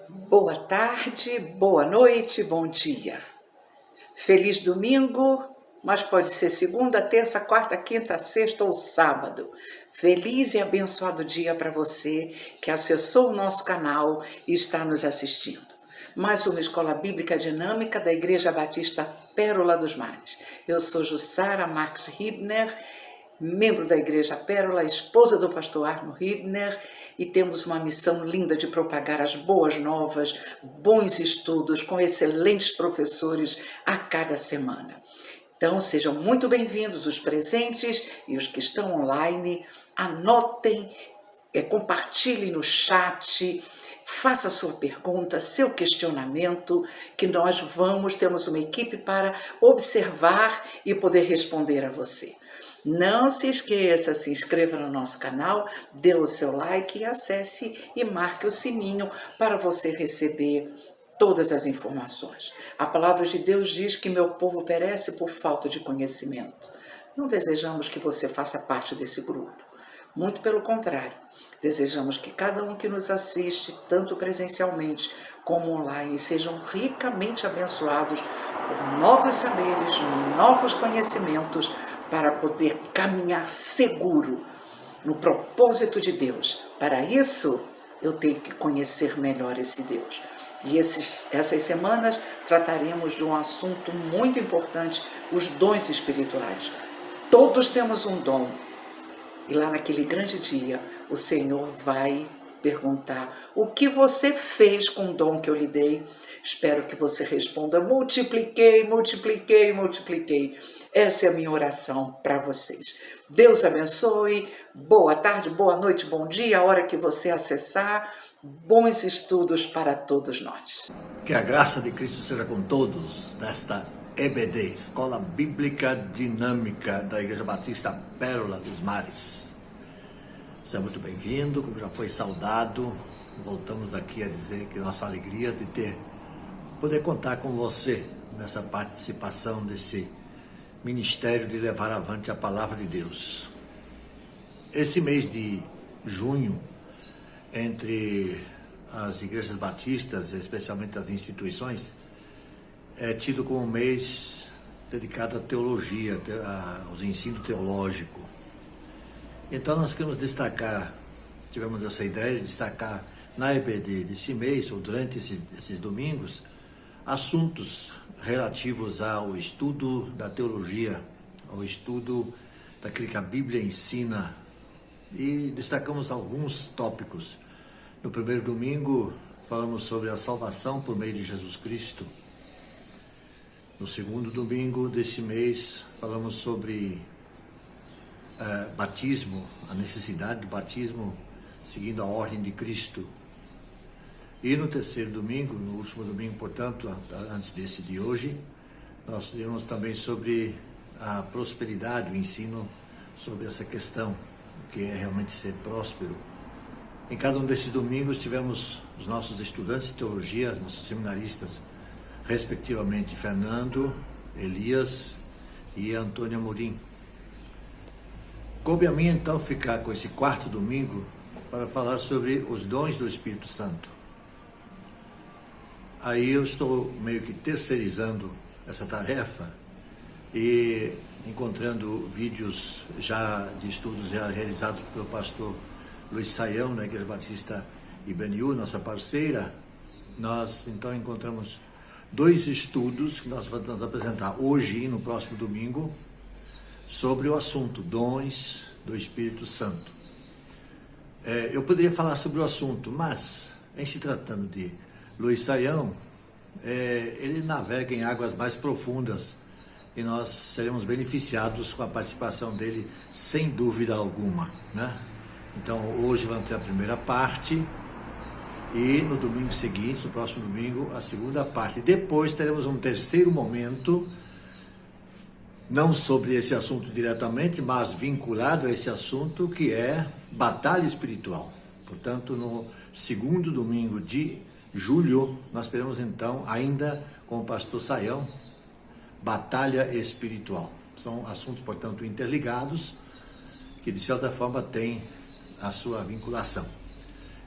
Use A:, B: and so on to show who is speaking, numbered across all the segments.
A: Boa tarde, boa noite, bom dia. Feliz domingo, mas pode ser segunda, terça, quarta, quinta, sexta ou sábado. Feliz e abençoado dia para você que acessou o nosso canal e está nos assistindo. Mais uma escola bíblica dinâmica da Igreja Batista Pérola dos Mares. Eu sou Jussara Marques Hibner, membro da Igreja Pérola, esposa do pastor Arno Hibner, e temos uma missão linda de propagar as boas novas, bons estudos com excelentes professores a cada semana. Então, sejam muito bem-vindos os presentes e os que estão online. Anotem, compartilhem no chat, faça sua pergunta, seu questionamento, que nós temos uma equipe para observar e poder responder a você. Não se esqueça, se inscreva no nosso canal, dê o seu like e acesse e marque o sininho para você receber todas as informações. A palavra de Deus diz que meu povo perece por falta de conhecimento. Não desejamos que você faça parte desse grupo. Muito pelo contrário, desejamos que cada um que nos assiste, tanto presencialmente como online, sejam ricamente abençoados por novos saberes, novos conhecimentos, para poder caminhar seguro no propósito de Deus. Para isso, eu tenho que conhecer melhor esse Deus. E essas semanas trataremos de um assunto muito importante, os dons espirituais. Todos temos um dom. E lá naquele grande dia, o Senhor vai perguntar: o que você fez com o dom que eu lhe dei? Espero que você responda: multipliquei, multipliquei, multipliquei. Essa é a minha oração para vocês. Deus abençoe. Boa tarde, boa noite, bom dia, a hora que você acessar. Bons estudos para todos nós.
B: Que a graça de Cristo seja com todos desta EBD, Escola Bíblica Dinâmica da Igreja Batista Pérola dos Mares. Você é muito bem-vindo, como já foi saudado. Voltamos aqui a dizer que nossa alegria de poder contar com você nessa participação desse ministério de levar avante a palavra de Deus. Esse mês de junho, entre as igrejas batistas, especialmente as instituições, é tido como um mês dedicado à teologia, aos ensinos teológicos. Então nós queremos destacar, tivemos essa ideia de destacar na EBD desse mês, ou durante esses domingos, assuntos relativos ao estudo da teologia, ao estudo daquilo que a Bíblia ensina, e destacamos alguns tópicos. No primeiro domingo, falamos sobre a salvação por meio de Jesus Cristo. No segundo domingo desse mês, falamos sobre batismo, a necessidade do batismo seguindo a ordem de Cristo. E no terceiro domingo, no último domingo, portanto, antes desse de hoje, nós vimos também sobre a prosperidade, o ensino sobre essa questão, o que é realmente ser próspero. Em cada um desses domingos tivemos os nossos estudantes de teologia, nossos seminaristas, respectivamente Fernando, Elias e Antônia Morim. Coube a mim então ficar com esse quarto domingo para falar sobre os dons do Espírito Santo. Aí eu estou meio que terceirizando essa tarefa e encontrando vídeos já de estudos já realizados pelo pastor Luiz Saião, da Igreja Batista IBNU, nossa parceira. Nós então encontramos 2 estudos que nós vamos apresentar hoje e no próximo domingo sobre o assunto dons do Espírito Santo. Eu poderia falar sobre o assunto, mas em se tratando de Luiz Saião, ele navega em águas mais profundas e nós seremos beneficiados com a participação dele sem dúvida alguma, né? Então hoje vamos ter a primeira parte e no domingo seguinte, no próximo domingo, a segunda parte. Depois teremos um terceiro momento, não sobre esse assunto diretamente, mas vinculado a esse assunto, que é batalha espiritual. Portanto, no segundo domingo de julho, nós teremos então, ainda com o pastor Saião, batalha espiritual. São assuntos, portanto, interligados, que de certa forma têm a sua vinculação.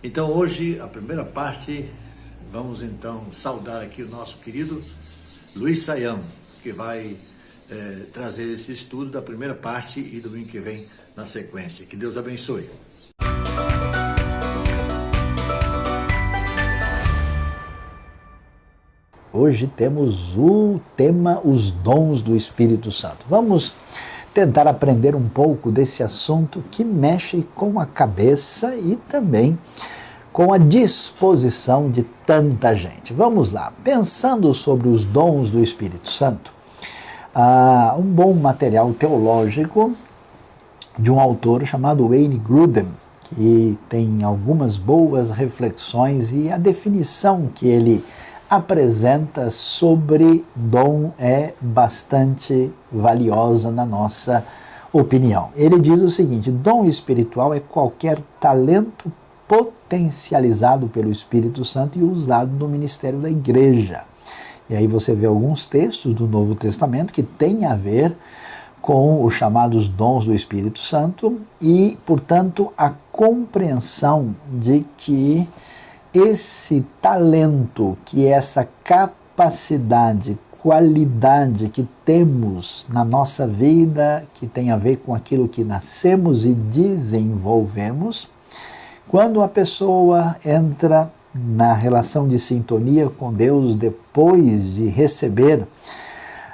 B: Então hoje, a primeira parte, vamos então saudar aqui o nosso querido Luiz Saião, que vai trazer esse estudo da primeira parte e domingo que vem na sequência. Que Deus abençoe.
C: Hoje temos o tema Os Dons do Espírito Santo. Vamos tentar aprender um pouco desse assunto que mexe com a cabeça e também com a disposição de tanta gente. Vamos lá, pensando sobre os dons do Espírito Santo, um bom material teológico de um autor chamado Wayne Grudem, que tem algumas boas reflexões, e a definição que ele apresenta sobre dom é bastante valiosa na nossa opinião. Ele diz o seguinte: dom espiritual é qualquer talento potencializado pelo Espírito Santo e usado no ministério da igreja. E aí você vê alguns textos do Novo Testamento que têm a ver com os chamados dons do Espírito Santo e, portanto, a compreensão de que esse talento, que é essa capacidade, qualidade que temos na nossa vida, que tem a ver com aquilo que nascemos e desenvolvemos, quando a pessoa entra na relação de sintonia com Deus depois de receber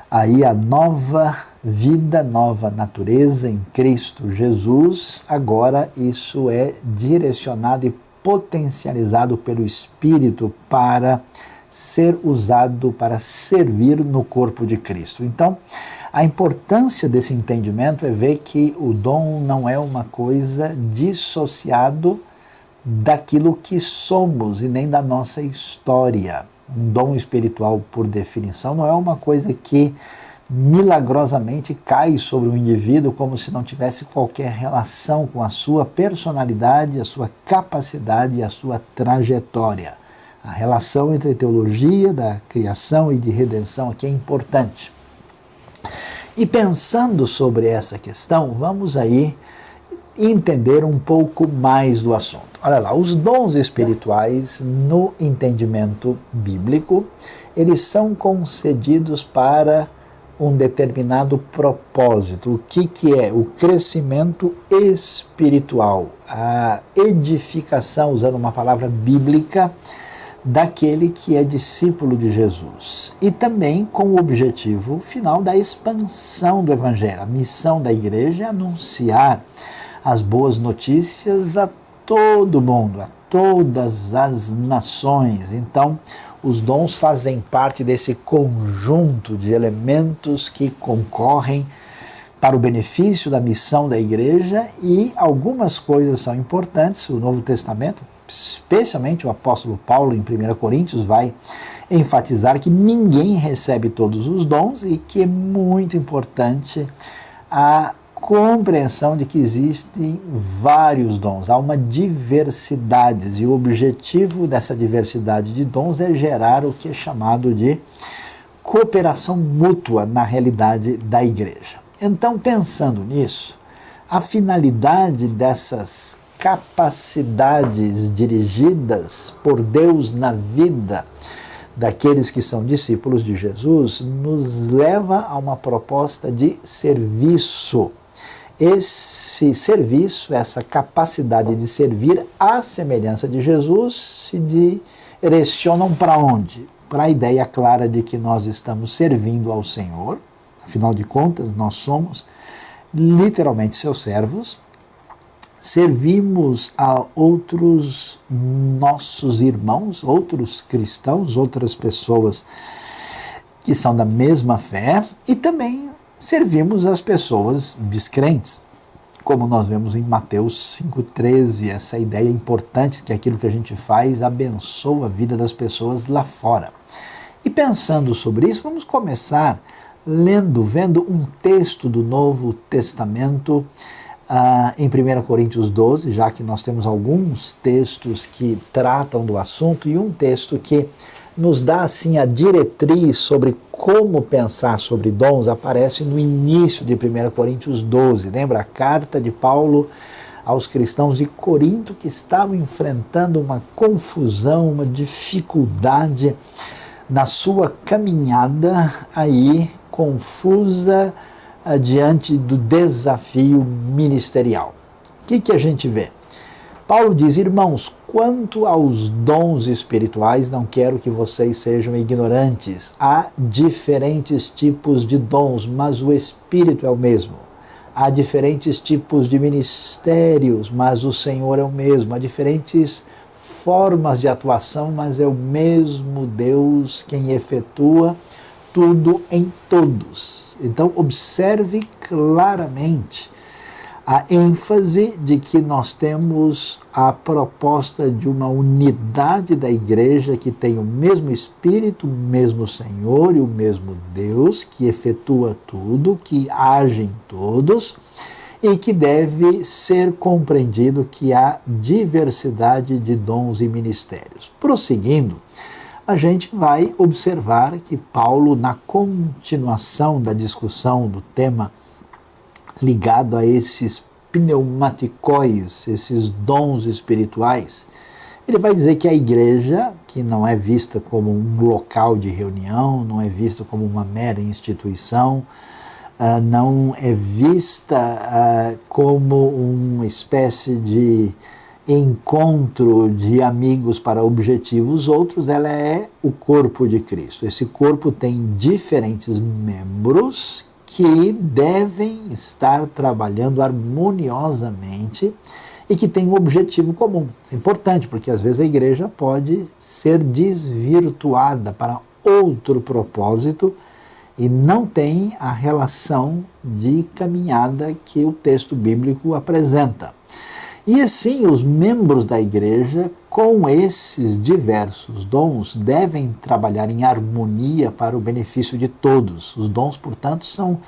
C: aí a nova vida, nova natureza em Cristo Jesus, agora isso é direcionado e potencializado pelo Espírito para ser usado para servir no corpo de Cristo. Então, a importância desse entendimento é ver que o dom não é uma coisa dissociado daquilo que somos e nem da nossa história. Um dom espiritual, por definição, não é uma coisa que milagrosamente cai sobre o indivíduo como se não tivesse qualquer relação com a sua personalidade, a sua capacidade e a sua trajetória. A relação entre a teologia da criação e de redenção aqui é importante. E pensando sobre essa questão, vamos aí entender um pouco mais do assunto. Olha lá, os dons espirituais no entendimento bíblico, eles são concedidos para um determinado propósito. O que é? O crescimento espiritual, a edificação, usando uma palavra bíblica, daquele que é discípulo de Jesus. E também com o objetivo final da expansão do Evangelho. A missão da igreja é anunciar as boas notícias a todo mundo, a todas as nações. Então, os dons fazem parte desse conjunto de elementos que concorrem para o benefício da missão da igreja, e algumas coisas são importantes. O Novo Testamento, especialmente o apóstolo Paulo, em 1 Coríntios, vai enfatizar que ninguém recebe todos os dons e que é muito importante a compreensão de que existem vários dons, há uma diversidade, e o objetivo dessa diversidade de dons é gerar o que é chamado de cooperação mútua na realidade da igreja. Então, pensando nisso, a finalidade dessas capacidades dirigidas por Deus na vida daqueles que são discípulos de Jesus nos leva a uma proposta de serviço. Esse serviço, essa capacidade de servir à semelhança de Jesus, se direcionam para onde? Para a ideia clara de que nós estamos servindo ao Senhor, afinal de contas, nós somos literalmente seus servos, servimos a outros nossos irmãos, outros cristãos, outras pessoas que são da mesma fé, e também servimos as pessoas descrentes, como nós vemos em Mateus 5,13, essa ideia importante que aquilo que a gente faz abençoa a vida das pessoas lá fora. E pensando sobre isso, vamos começar vendo um texto do Novo Testamento, em 1 Coríntios 12, já que nós temos alguns textos que tratam do assunto, e um texto que nos dá assim a diretriz sobre como pensar sobre dons, aparece no início de 1 Coríntios 12. Lembra a carta de Paulo aos cristãos de Corinto que estavam enfrentando uma confusão, uma dificuldade na sua caminhada aí confusa diante do desafio ministerial. O que a gente vê? Paulo diz: irmãos, quanto aos dons espirituais, não quero que vocês sejam ignorantes. Há diferentes tipos de dons, mas o Espírito é o mesmo. Há diferentes tipos de ministérios, mas o Senhor é o mesmo. Há diferentes formas de atuação, mas é o mesmo Deus quem efetua tudo em todos. Então, observe claramente a ênfase de que nós temos a proposta de uma unidade da igreja que tem o mesmo Espírito, o mesmo Senhor e o mesmo Deus que efetua tudo, que age em todos e que deve ser compreendido que há diversidade de dons e ministérios. Prosseguindo, a gente vai observar que Paulo, na continuação da discussão do tema ligado a esses pneumaticóis, esses dons espirituais, ele vai dizer que a igreja, que não é vista como um local de reunião, não é vista como uma mera instituição, não é vista como uma espécie de encontro de amigos para objetivos outros, ela é o corpo de Cristo. Esse corpo tem diferentes membros que devem estar trabalhando harmoniosamente e que têm um objetivo comum. Isso é importante, porque às vezes a igreja pode ser desvirtuada para outro propósito e não tem a relação de caminhada que o texto bíblico apresenta. E assim, os membros da igreja, com esses diversos dons, devem trabalhar em harmonia para o benefício de todos. Os dons, portanto, são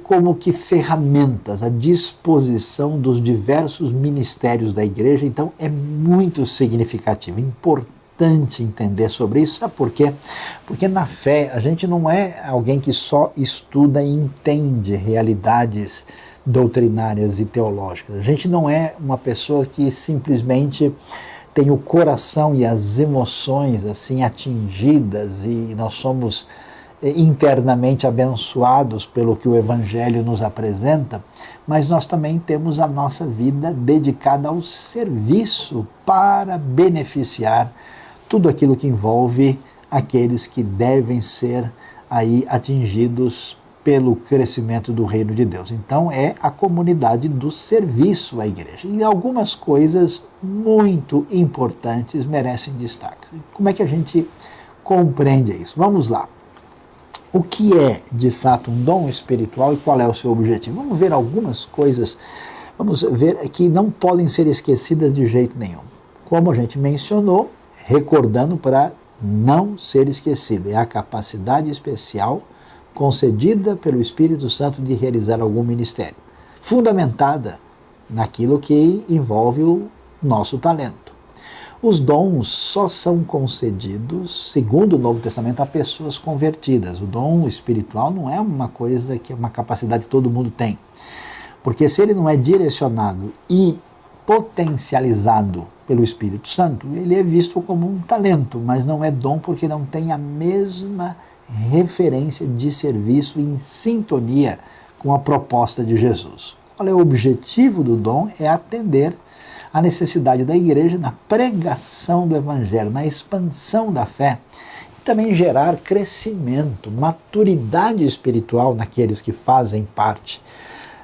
C: como que ferramentas à disposição dos diversos ministérios da igreja. Então, é muito significativo, importante entender sobre isso. Sabe por quê? Porque na fé, a gente não é alguém que só estuda e entende realidades doutrinárias e teológicas. A gente não é uma pessoa que simplesmente tem o coração e as emoções assim atingidas e nós somos internamente abençoados pelo que o Evangelho nos apresenta, mas nós também temos a nossa vida dedicada ao serviço para beneficiar tudo aquilo que envolve aqueles que devem ser aí atingidos pelo crescimento do reino de Deus. Então é a comunidade do serviço à igreja. E algumas coisas muito importantes merecem destaque. Como é que a gente compreende isso? Vamos lá. O que é, de fato, um dom espiritual e qual é o seu objetivo? Vamos ver algumas coisas, vamos ver que não podem ser esquecidas de jeito nenhum. Como a gente mencionou, recordando para não ser esquecido, é a capacidade especial concedida pelo Espírito Santo de realizar algum ministério, fundamentada naquilo que envolve o nosso talento. Os dons só são concedidos, segundo o Novo Testamento, a pessoas convertidas. O dom espiritual não é uma coisa que é uma capacidade que todo mundo tem, porque se ele não é direcionado e potencializado pelo Espírito Santo, ele é visto como um talento, mas não é dom porque não tem a mesma referência de serviço em sintonia com a proposta de Jesus. Qual é o objetivo do dom? É atender a necessidade da igreja na pregação do Evangelho, na expansão da fé, e também gerar crescimento, maturidade espiritual naqueles que fazem parte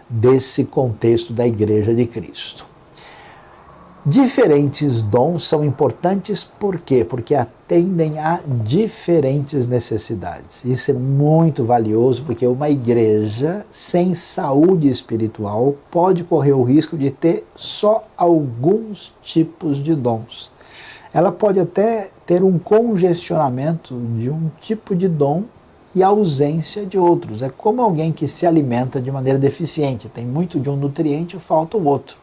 C: desse contexto da Igreja de Cristo. Diferentes dons são importantes por quê? Porque atendem a diferentes necessidades. Isso é muito valioso porque uma igreja sem saúde espiritual pode correr o risco de ter só alguns tipos de dons. Ela pode até ter um congestionamento de um tipo de dom e ausência de outros. É como alguém que se alimenta de maneira deficiente, tem muito de um nutriente e falta o outro.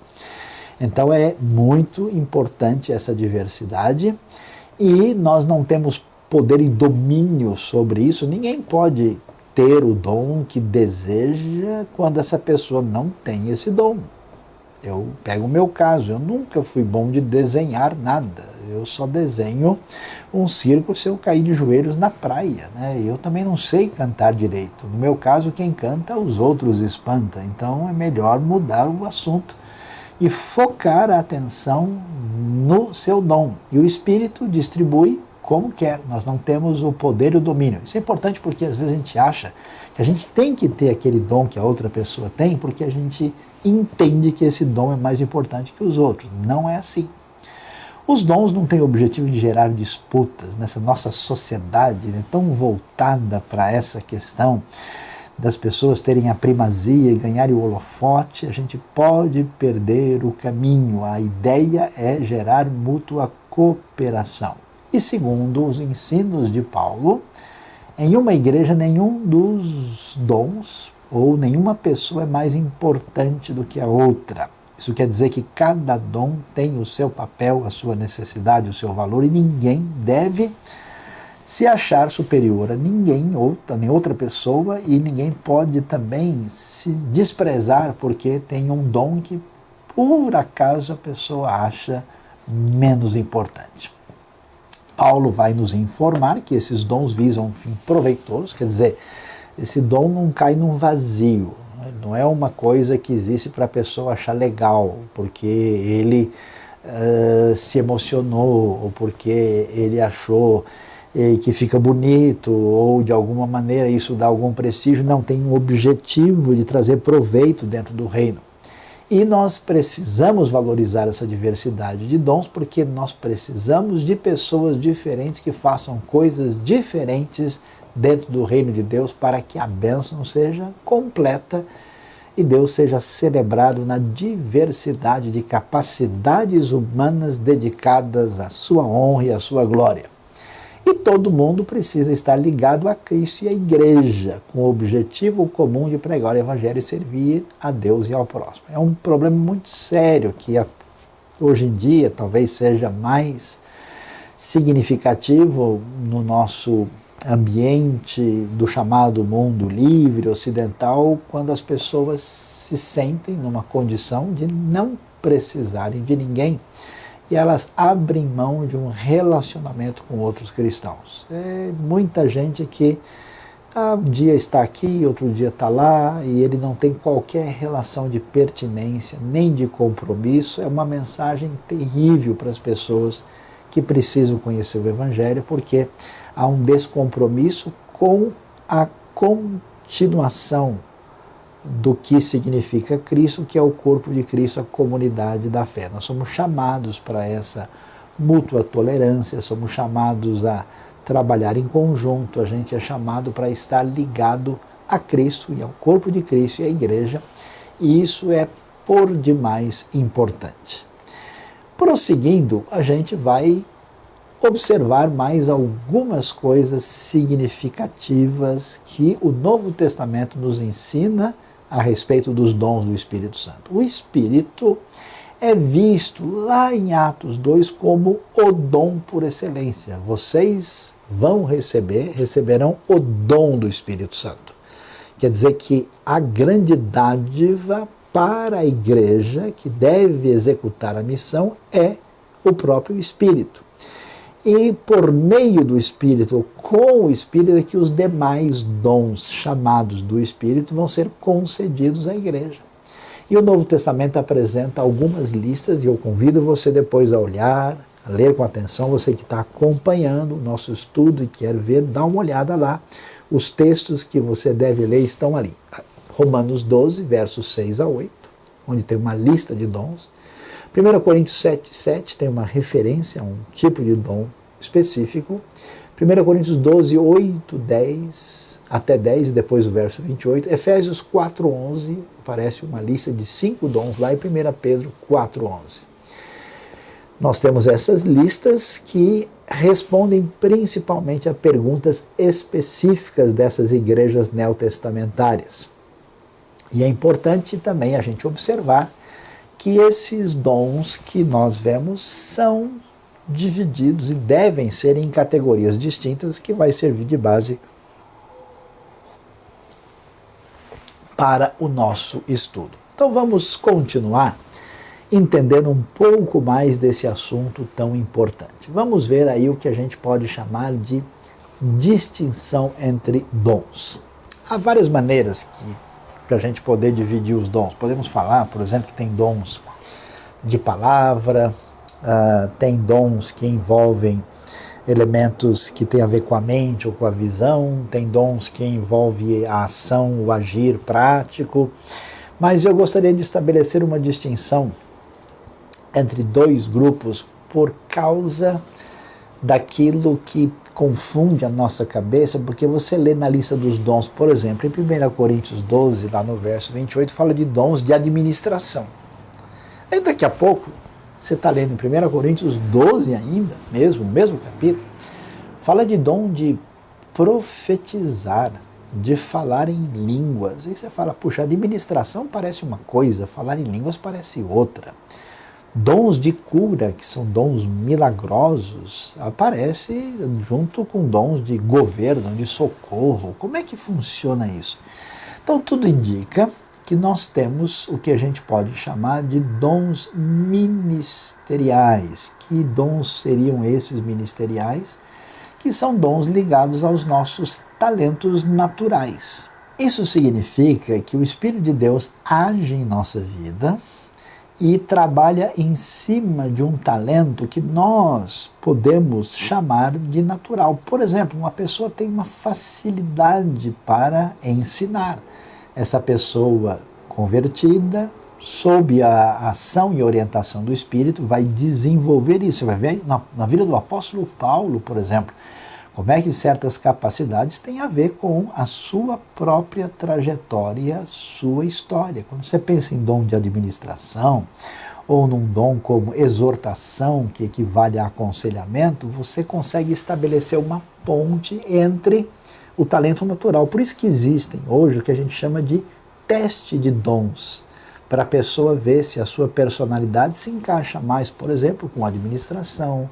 C: Então é muito importante essa diversidade e nós não temos poder e domínio sobre isso. Ninguém pode ter o dom que deseja quando essa pessoa não tem esse dom. Eu pego o meu caso, eu nunca fui bom de desenhar nada, eu só desenho um círculo se eu cair de joelhos na praia, né? Eu também não sei cantar direito. No meu caso, quem canta, os outros espanta. Então é melhor mudar o assunto e focar a atenção no seu dom. E o Espírito distribui como quer. Nós não temos o poder e o domínio. Isso é importante porque às vezes a gente acha que a gente tem que ter aquele dom que a outra pessoa tem porque a gente entende que esse dom é mais importante que os outros. Não é assim. Os dons não têm o objetivo de gerar disputas nessa nossa sociedade, né, tão voltada para essa questão das pessoas terem a primazia e ganharem o holofote. A gente pode perder o caminho. A ideia é gerar mútua cooperação. E segundo os ensinos de Paulo, em uma igreja nenhum dos dons ou nenhuma pessoa é mais importante do que a outra. Isso quer dizer que cada dom tem o seu papel, a sua necessidade, o seu valor, e ninguém deve se achar superior a ninguém, nem outra pessoa, e ninguém pode também se desprezar porque tem um dom que, por acaso, a pessoa acha menos importante. Paulo vai nos informar que esses dons visam um fim proveitoso, quer dizer, esse dom não cai num vazio, não é uma coisa que existe para a pessoa achar legal, porque ele se emocionou, ou porque ele achou que fica bonito, ou de alguma maneira isso dá algum prestígio. Não, tem um objetivo de trazer proveito dentro do reino. E nós precisamos valorizar essa diversidade de dons, porque nós precisamos de pessoas diferentes que façam coisas diferentes dentro do reino de Deus para que a bênção seja completa e Deus seja celebrado na diversidade de capacidades humanas dedicadas à sua honra e à sua glória. E todo mundo precisa estar ligado a Cristo e à igreja, com o objetivo comum de pregar o evangelho e servir a Deus e ao próximo. É um problema muito sério que hoje em dia talvez seja mais significativo no nosso ambiente do chamado mundo livre, ocidental, quando as pessoas se sentem numa condição de não precisarem de ninguém e elas abrem mão de um relacionamento com outros cristãos. É muita gente que um dia está aqui, outro dia está lá, e ele não tem qualquer relação de pertinência, nem de compromisso. É uma mensagem terrível para as pessoas que precisam conhecer o Evangelho, porque há um descompromisso com a continuação do que significa Cristo, que é o corpo de Cristo, a comunidade da fé. Nós somos chamados para essa mútua tolerância, somos chamados a trabalhar em conjunto, a gente é chamado para estar ligado a Cristo e ao corpo de Cristo e à igreja, e isso é por demais importante. Prosseguindo, a gente vai observar mais algumas coisas significativas que o Novo Testamento nos ensina a respeito dos dons do Espírito Santo. O Espírito é visto lá em Atos 2 como o dom por excelência. Vocês receberão o dom do Espírito Santo. Quer dizer que a grande dádiva para a igreja que deve executar a missão é o próprio Espírito. E por meio do Espírito, com o Espírito, é que os demais dons chamados do Espírito vão ser concedidos à igreja. E o Novo Testamento apresenta algumas listas, e eu convido você depois a olhar, a ler com atenção, você que está acompanhando o nosso estudo e quer ver, dá uma olhada lá. Os textos que você deve ler estão ali. Romanos 12, versos 6 a 8, onde tem uma lista de dons. 1 Coríntios 7, 7 tem uma referência a um tipo de dom específico. 1 Coríntios 12, 8, 10, até 10, depois o verso 28. Efésios 4, 11, aparece uma lista de 5 dons lá, e 1 Pedro 4, 11. Nós temos essas listas que respondem principalmente a perguntas específicas dessas igrejas neotestamentárias. E é importante também a gente observar que esses dons que nós vemos são divididos e devem ser em categorias distintas, que vai servir de base para o nosso estudo. Então vamos continuar entendendo um pouco mais desse assunto tão importante. Vamos ver aí o que a gente pode chamar de distinção entre dons. Há várias maneiras para a gente poder dividir os dons. Podemos falar, por exemplo, que tem dons de palavra, tem dons que envolvem elementos que têm a ver com a mente ou com a visão, tem dons que envolvem a ação, o agir prático, mas eu gostaria de estabelecer uma distinção entre dois grupos por causa daquilo que confunde a nossa cabeça, porque você lê na lista dos dons, por exemplo, em 1 Coríntios 12, lá no verso 28, fala de dons de administração. Aí daqui a pouco, você está lendo em 1 Coríntios 12 ainda, mesmo capítulo, fala de dom de profetizar, de falar em línguas. Aí você fala, puxa, administração parece uma coisa, falar em línguas parece outra. Dons de cura, que são dons milagrosos, aparece junto com dons de governo, de socorro. Como é que funciona isso? Então tudo indica que nós temos o que a gente pode chamar de dons ministeriais. Que dons seriam esses ministeriais? Que são dons ligados aos nossos talentos naturais. Isso significa que o Espírito de Deus age em nossa vida e trabalha em cima de um talento que nós podemos chamar de natural. Por exemplo, uma pessoa tem uma facilidade para ensinar. Essa pessoa convertida, sob a ação e orientação do Espírito, vai desenvolver isso. Você vai ver na vida do apóstolo Paulo, por exemplo, como é que certas capacidades têm a ver com a sua própria trajetória, sua história. Quando você pensa em dom de administração, ou num dom como exortação, que equivale a aconselhamento, você consegue estabelecer uma ponte entre o talento natural. Por isso que existem hoje o que a gente chama de teste de dons, para a pessoa ver se a sua personalidade se encaixa mais, por exemplo, com administração,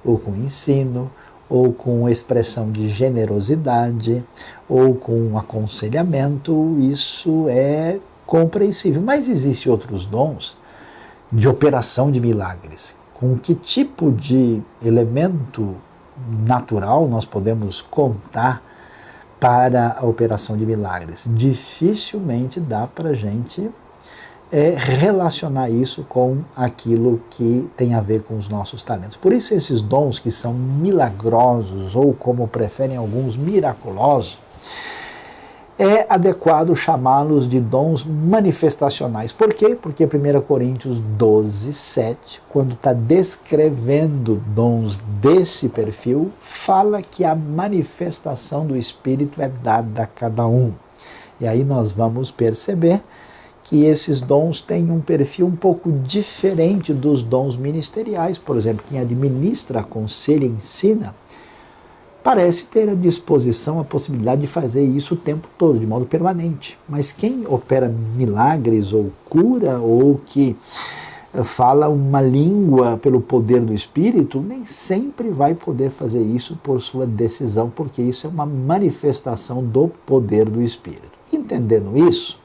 C: ou com ensino, ou com expressão de generosidade, ou com aconselhamento. Isso é compreensível. Mas existem outros dons de operação de milagres. Com que tipo de elemento natural nós podemos contar para a operação de milagres? Dificilmente dá para a gente relacionar isso com aquilo que tem a ver com os nossos talentos. Por isso esses dons que são milagrosos, ou como preferem alguns, miraculosos, é adequado chamá-los de dons manifestacionais. Por quê? Porque 1 Coríntios 12, 7, quando está descrevendo dons desse perfil, fala que a manifestação do Espírito é dada a cada um. E aí nós vamos perceber que esses dons têm um perfil um pouco diferente dos dons ministeriais. Por exemplo, quem administra, aconselha, ensina, parece ter à disposição a possibilidade de fazer isso o tempo todo, de modo permanente. Mas quem opera milagres ou cura, ou que fala uma língua pelo poder do Espírito, nem sempre vai poder fazer isso por sua decisão, porque isso é uma manifestação do poder do Espírito. Entendendo isso,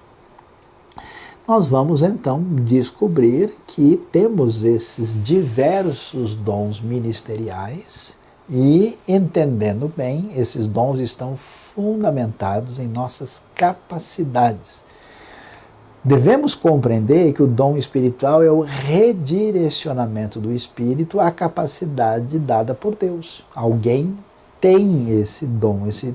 C: nós vamos então descobrir que temos esses diversos dons ministeriais e, entendendo bem, esses dons estão fundamentados em nossas capacidades. Devemos compreender que o dom espiritual é o redirecionamento do Espírito à capacidade dada por Deus. Alguém tem esse dom, esse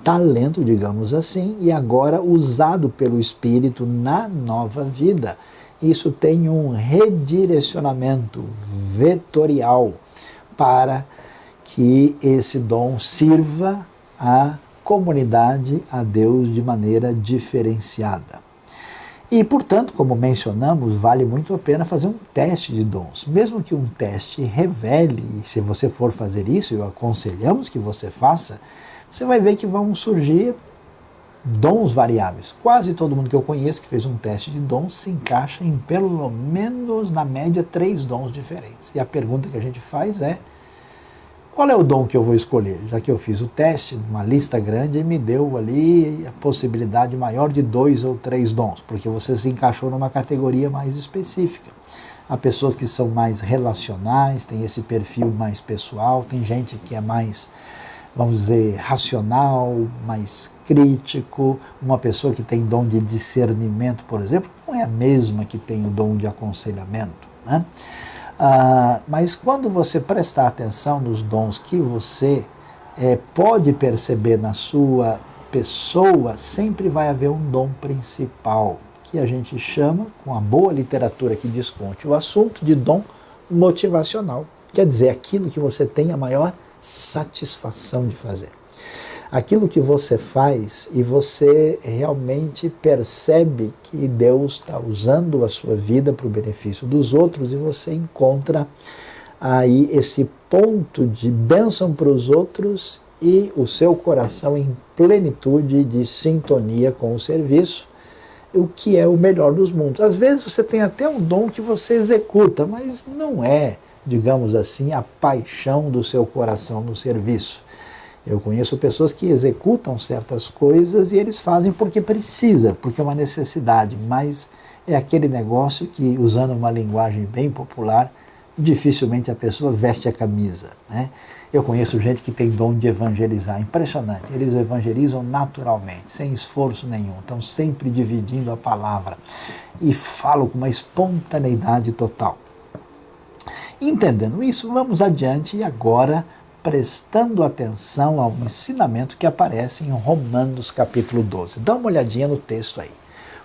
C: talento, digamos assim, e agora usado pelo Espírito na nova vida. Isso tem um redirecionamento vetorial para que esse dom sirva à comunidade, a Deus, de maneira diferenciada. E, portanto, como mencionamos, vale muito a pena fazer um teste de dons. Mesmo que um teste revele, e se você for fazer isso, eu aconselhamos que você faça, você vai ver que vão surgir dons variáveis. Quase todo mundo que eu conheço que fez um teste de dons se encaixa em pelo menos, na média, 3 dons diferentes. E a pergunta que a gente faz é: qual é o dom que eu vou escolher? Já que eu fiz o teste, uma lista grande, e me deu ali a possibilidade maior de 2 ou 3 dons, porque você se encaixou numa categoria mais específica. há pessoas que são mais relacionais, tem esse perfil mais pessoal, tem gente que é mais, vamos dizer, racional, mais crítico. Uma pessoa que tem dom de discernimento, por exemplo, não é a mesma que tem o dom de aconselhamento, né? Mas quando você prestar atenção nos dons que você pode perceber na sua pessoa, sempre vai haver um dom principal, que a gente chama, com a boa literatura que discute o assunto, de dom motivacional. Quer dizer, aquilo que você tem a maior satisfação de fazer. Aquilo que você faz e você realmente percebe que Deus está usando a sua vida para o benefício dos outros, e você encontra aí esse ponto de bênção para os outros e o seu coração em plenitude de sintonia com o serviço, o que é o melhor dos mundos. Às vezes você tem até um dom que você executa, mas não é, digamos assim, a paixão do seu coração no serviço. Eu conheço pessoas que executam certas coisas e eles fazem porque precisa, porque é uma necessidade, mas é aquele negócio que, usando uma linguagem bem popular, dificilmente a pessoa veste a camisa, né? Eu conheço gente que tem dom de evangelizar, impressionante. Eles evangelizam naturalmente, sem esforço nenhum, estão sempre dividindo a palavra e falam com uma espontaneidade total. Entendendo isso, vamos adiante e agora prestando atenção ao ensinamento que aparece em Romanos capítulo 12. Dá uma olhadinha no texto aí.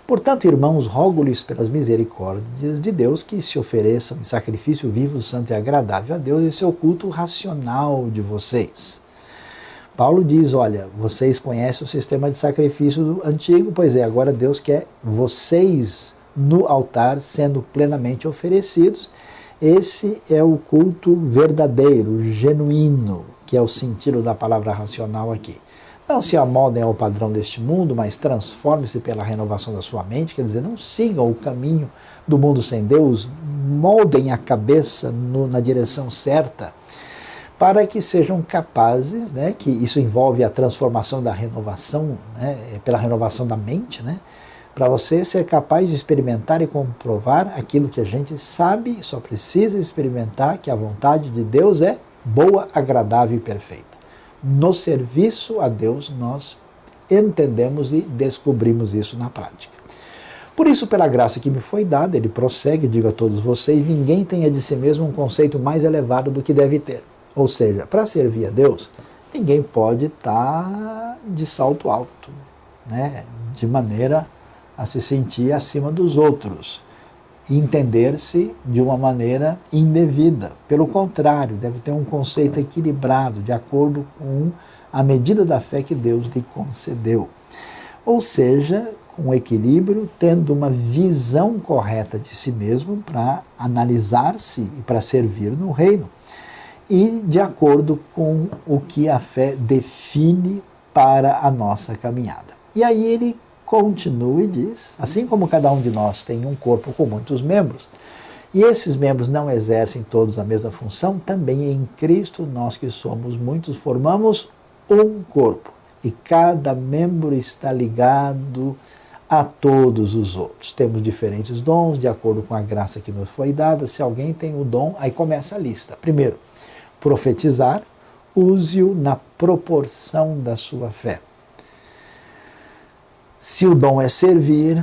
C: Portanto, irmãos, rogo-lhes pelas misericórdias de Deus que se ofereçam em sacrifício vivo, santo e agradável a Deus, esse é o culto racional de vocês. Paulo diz, olha, vocês conhecem o sistema de sacrifício antigo, pois é, agora Deus quer vocês no altar sendo plenamente oferecidos. Esse é o culto verdadeiro, genuíno, que é o sentido da palavra racional aqui. Não se amoldem ao padrão deste mundo, mas transforme-se pela renovação da sua mente, quer dizer, não sigam o caminho do mundo sem Deus, moldem a cabeça na direção certa, para que sejam capazes, né, que isso envolve a transformação da renovação, né, pela renovação da mente, né, para você ser capaz de experimentar e comprovar aquilo que a gente sabe, só precisa experimentar, que a vontade de Deus é boa, agradável e perfeita. No serviço a Deus, nós entendemos e descobrimos isso na prática. Por isso, pela graça que me foi dada, ele prossegue, digo a todos vocês, ninguém tenha de si mesmo um conceito mais elevado do que deve ter. Ou seja, para servir a Deus, ninguém pode estar de salto alto, né? De maneira a se sentir acima dos outros e entender-se de uma maneira indevida. Pelo contrário, deve ter um conceito equilibrado, de acordo com a medida da fé que Deus lhe concedeu. Ou seja, com equilíbrio, tendo uma visão correta de si mesmo para analisar-se e para servir no reino, e de acordo com o que a fé define para a nossa caminhada. E aí ele continua e diz, assim como cada um de nós tem um corpo com muitos membros, e esses membros não exercem todos a mesma função, também em Cristo nós que somos muitos formamos um corpo, e cada membro está ligado a todos os outros. Temos diferentes dons, de acordo com a graça que nos foi dada. Se alguém tem o dom, aí começa a lista. Primeiro, profetizar, use-o na proporção da sua fé. Se o dom é servir,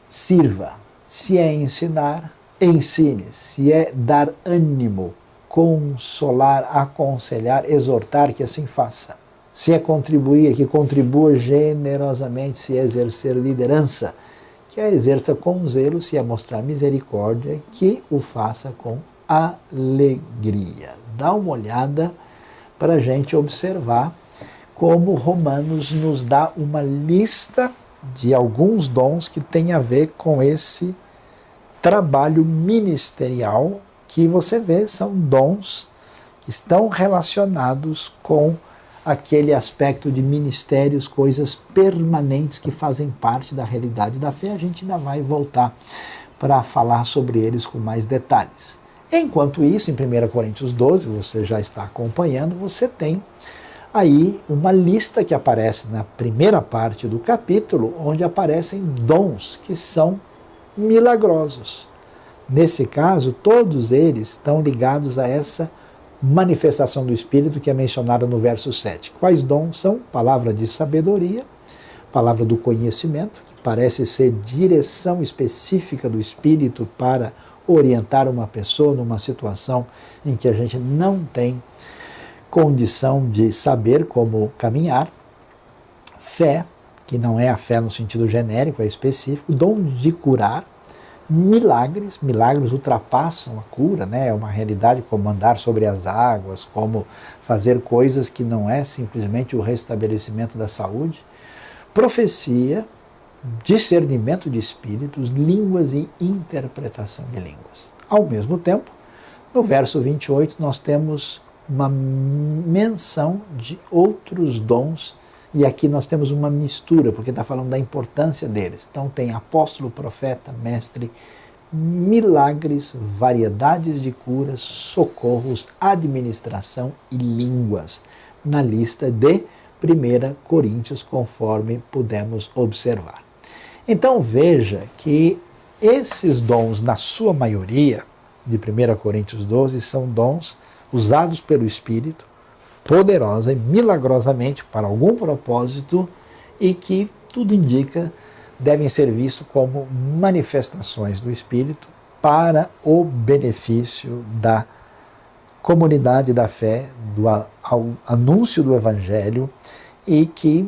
C: sirva. Se é ensinar, ensine. Se é dar ânimo, consolar, aconselhar, exortar, que assim faça. Se é contribuir, que contribua generosamente. Se é exercer liderança, que a exerça com zelo. Se é mostrar misericórdia, que o faça com alegria. Dá uma olhada para a gente observar como Romanos nos dá uma lista de alguns dons que tem a ver com esse trabalho ministerial, que você vê são dons que estão relacionados com aquele aspecto de ministérios, coisas permanentes que fazem parte da realidade da fé. A gente ainda vai voltar para falar sobre eles com mais detalhes. Enquanto isso, em 1 Coríntios 12, você já está acompanhando, você tem aí uma lista que aparece na primeira parte do capítulo, onde aparecem dons que são milagrosos. Nesse caso, todos eles estão ligados a essa manifestação do Espírito que é mencionada no verso 7. Quais dons são? Palavra de sabedoria, palavra do conhecimento, que parece ser direção específica do Espírito para orientar uma pessoa numa situação em que a gente não tem condição de saber como caminhar. Fé, que não é a fé no sentido genérico, é específico. Dom de curar. Milagres ultrapassam a cura, né? É uma realidade como andar sobre as águas, como fazer coisas que não é simplesmente o restabelecimento da saúde. Profecia, discernimento de espíritos, línguas e interpretação de línguas. Ao mesmo tempo, no verso 28, nós temos uma menção de outros dons, e aqui nós temos uma mistura, porque está falando da importância deles. Então tem apóstolo, profeta, mestre, milagres, variedades de curas, socorros, administração e línguas, na lista de 1 Coríntios, conforme pudemos observar. Então veja que esses dons, na sua maioria, de 1 Coríntios 12, são dons usados pelo Espírito, poderosa e milagrosamente para algum propósito, e que tudo indica devem ser vistos como manifestações do Espírito para o benefício da comunidade da fé, do anúncio do Evangelho, e que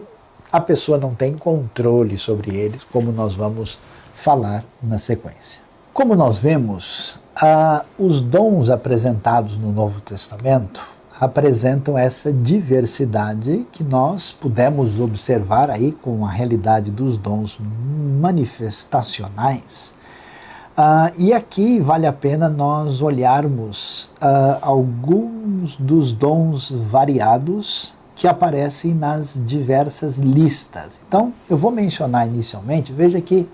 C: a pessoa não tem controle sobre eles, como nós vamos falar na sequência. Como nós vemos, os dons apresentados no Novo Testamento apresentam essa diversidade que nós pudemos observar aí com a realidade dos dons manifestacionais. E aqui vale a pena nós olharmos alguns dos dons variados que aparecem nas diversas listas. Então, eu vou mencionar inicialmente, veja que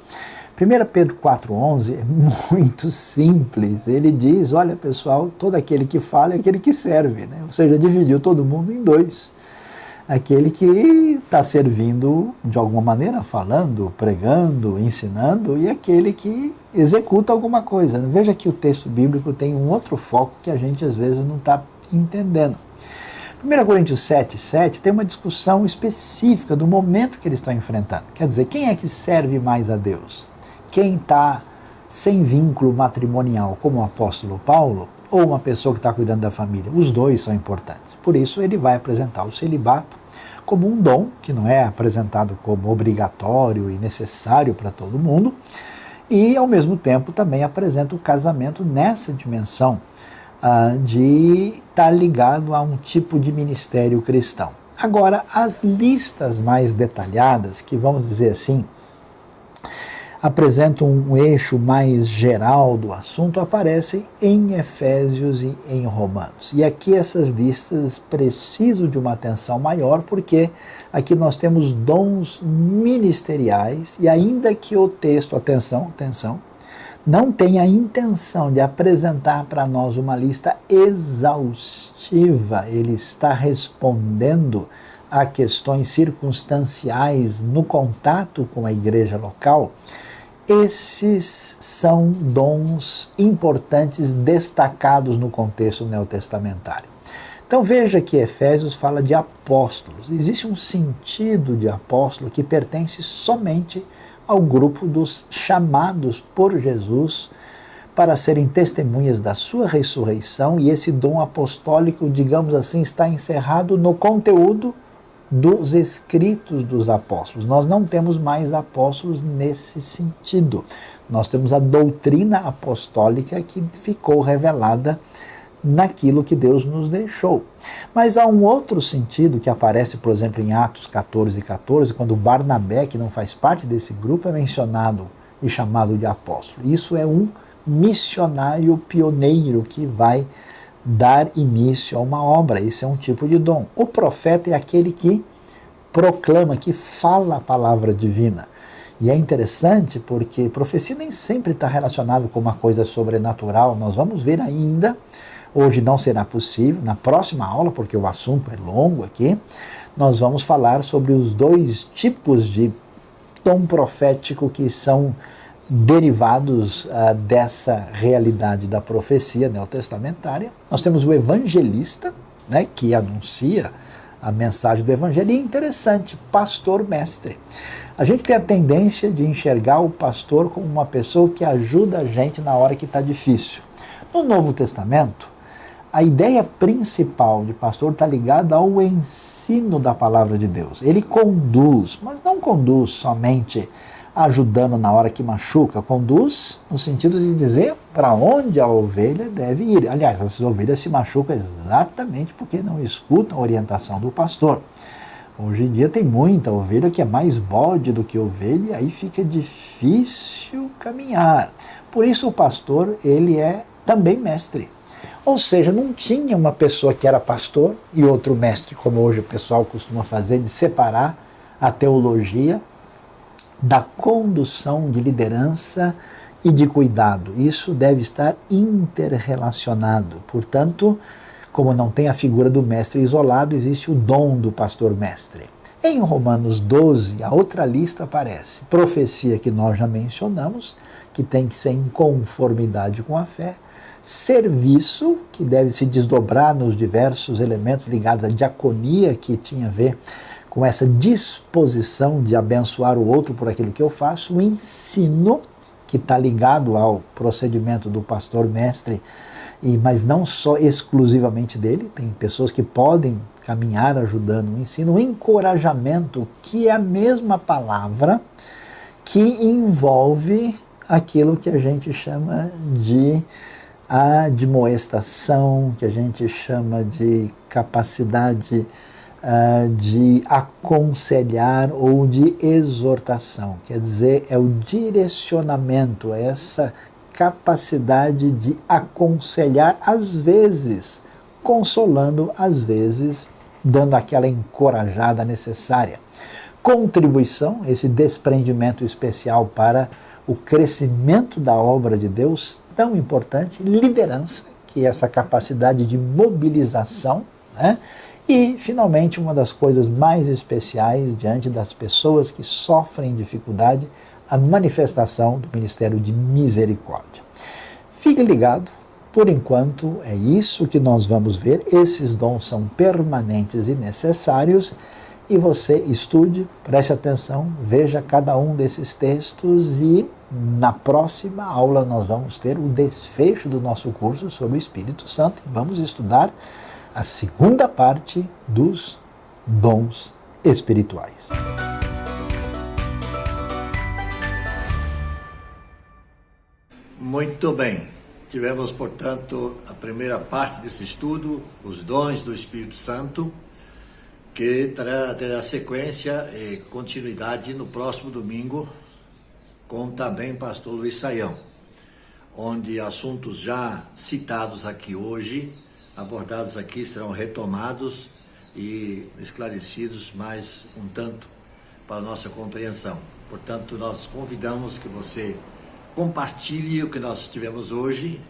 C: 1 Pedro 4,11 é muito simples. Ele diz, olha pessoal, todo aquele que fala é aquele que serve, né? Ou seja, dividiu todo mundo em dois. Aquele que está servindo de alguma maneira, falando, pregando, ensinando, e aquele que executa alguma coisa. Veja que o texto bíblico tem um outro foco que a gente às vezes não está entendendo. 1 Coríntios 7,7 tem uma discussão específica do momento que eles estão enfrentando. Quer dizer, quem é que serve mais a Deus? Quem está sem vínculo matrimonial, como o apóstolo Paulo, ou uma pessoa que está cuidando da família? Os dois são importantes. Por isso ele vai apresentar o celibato como um dom, que não é apresentado como obrigatório e necessário para todo mundo, e ao mesmo tempo também apresenta o casamento nessa dimensão de estar ligado a um tipo de ministério cristão. Agora, as listas mais detalhadas, que vamos dizer assim, apresentam um eixo mais geral do assunto, aparecem em Efésios e em Romanos. E aqui essas listas precisam de uma atenção maior, porque aqui nós temos dons ministeriais, e ainda que o texto, atenção, não tem a intenção de apresentar para nós uma lista exaustiva, ele está respondendo a questões circunstanciais no contato com a igreja local. Esses são dons importantes destacados no contexto neotestamentário. Então veja que Efésios fala de apóstolos. Existe um sentido de apóstolo que pertence somente ao grupo dos chamados por Jesus para serem testemunhas da sua ressurreição, e esse dom apostólico, digamos assim, está encerrado no conteúdo dos escritos dos apóstolos. Nós não temos mais apóstolos nesse sentido. Nós temos a doutrina apostólica que ficou revelada naquilo que Deus nos deixou. Mas há um outro sentido que aparece, por exemplo, em Atos 14:14, quando Barnabé, que não faz parte desse grupo, é mencionado e chamado de apóstolo. Isso é um missionário pioneiro que vai dar início a uma obra. Esse é um tipo de dom. O profeta é aquele que proclama, que fala a palavra divina. E é interessante porque profecia nem sempre está relacionada com uma coisa sobrenatural. Nós vamos ver ainda, hoje não será possível, na próxima aula, porque o assunto é longo aqui, nós vamos falar sobre os dois tipos de dom profético que são derivados dessa realidade da profecia neotestamentária. Nós temos o evangelista, né, que anuncia a mensagem do evangelho, e interessante, pastor-mestre. A gente tem a tendência de enxergar o pastor como uma pessoa que ajuda a gente na hora que está difícil. No Novo Testamento, a ideia principal de pastor está ligada ao ensino da palavra de Deus. Ele conduz, mas não conduz somente ajudando na hora que machuca, conduz no sentido de dizer para onde a ovelha deve ir. Aliás, as ovelhas se machucam exatamente porque não escutam a orientação do pastor. Hoje em dia tem muita ovelha que é mais bode do que ovelha, e aí fica difícil caminhar. Por isso o pastor, ele é também mestre. Ou seja, não tinha uma pessoa que era pastor e outro mestre, como hoje o pessoal costuma fazer, de separar a teologia da condução de liderança e de cuidado. Isso deve estar interrelacionado. Portanto, como não tem a figura do mestre isolado, existe o dom do pastor-mestre. Em Romanos 12, a outra lista aparece. Profecia, que nós já mencionamos, que tem que ser em conformidade com a fé. Serviço, que deve se desdobrar nos diversos elementos ligados à diaconia, que tinha a ver com essa disposição de abençoar o outro por aquilo que eu faço. O ensino, que está ligado ao procedimento do pastor-mestre, mas não só exclusivamente dele, tem pessoas que podem caminhar ajudando o ensino. O encorajamento, que é a mesma palavra que envolve aquilo que a gente chama de admoestação, que a gente chama de capacidade de aconselhar ou de exortação. Quer dizer, é o direcionamento, é essa capacidade de aconselhar, às vezes consolando, às vezes dando aquela encorajada necessária. Contribuição, esse desprendimento especial para o crescimento da obra de Deus, tão importante. Liderança, que é essa capacidade de mobilização, né? E, finalmente, uma das coisas mais especiais diante das pessoas que sofrem dificuldade, a manifestação do ministério de misericórdia. Fique ligado, por enquanto é isso que nós vamos ver. Esses dons são permanentes e necessários, e você estude, preste atenção, veja cada um desses textos, e na próxima aula nós vamos ter o desfecho do nosso curso sobre o Espírito Santo e vamos estudar a segunda parte dos dons espirituais.
B: Muito bem. Tivemos, portanto, a primeira parte desse estudo, os dons do Espírito Santo, que terá sequência e continuidade no próximo domingo, com também o pastor Luiz Saião, onde assuntos já citados aqui hoje, abordados aqui, serão retomados e esclarecidos mais um tanto para a nossa compreensão. Portanto, nós convidamos que você compartilhe o que nós tivemos hoje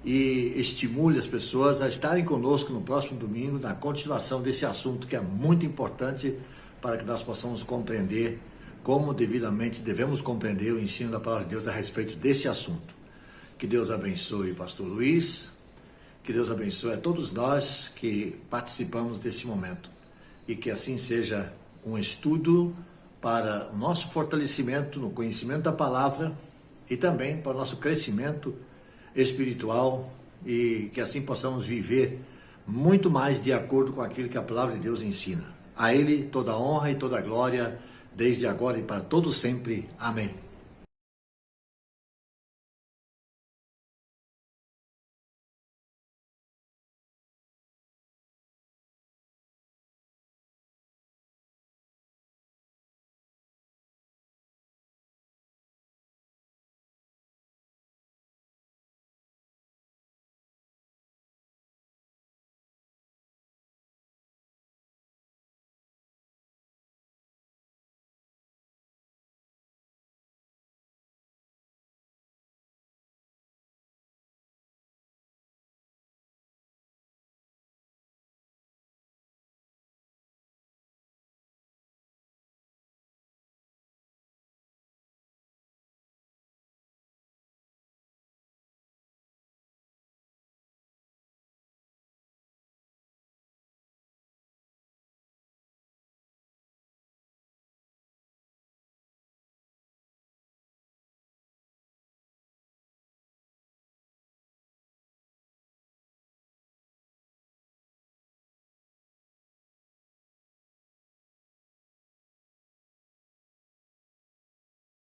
B: e estimule as pessoas a estarem conosco no próximo domingo, na continuação desse assunto que é muito importante para que nós possamos compreender como devidamente devemos compreender o ensino da palavra de Deus a respeito desse assunto. Que Deus abençoe o pastor Luiz, que Deus abençoe a todos nós que participamos desse momento e que assim seja um estudo para o nosso fortalecimento no conhecimento da palavra e também para o nosso crescimento espiritual, e que assim possamos viver muito mais de acordo com aquilo que a palavra de Deus ensina. A Ele toda a honra e toda a glória, desde agora e para todo sempre. Amém.